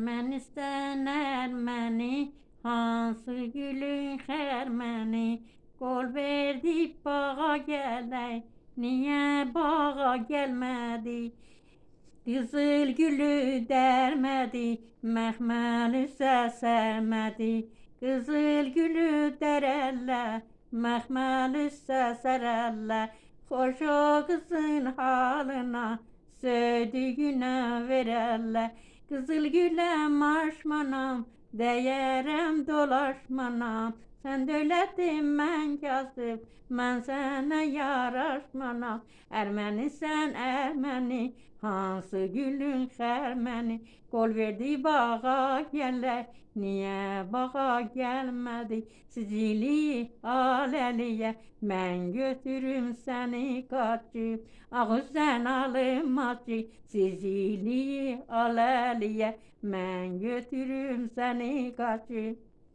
Ermənistan Erməni, hansı gülün xərməni, qol verdi bağa gələk, niyə bağa gəlmədi? Qızıl gülü dərmədi, məxməli səsərmədi, qızıl gülü dərəllə, məxməli səsərəllə, xoş o qızın halına, söydüyünə verərlər. Qızıl güləm aşmanam, dəyərəm dolaşmanam, sən dövlətin mən kasıb, mən sənə yaraşmanam. Ermənisən erməni, hansı gülün xərməni, qol verdi bağa gələk, niyə bağa gəlmədi? Sicili aləliyə, mən götürüm səni qaçıb, ağüzdən alınmaz ki, Sicili aləliyə, mən götürüm səni qaçıb.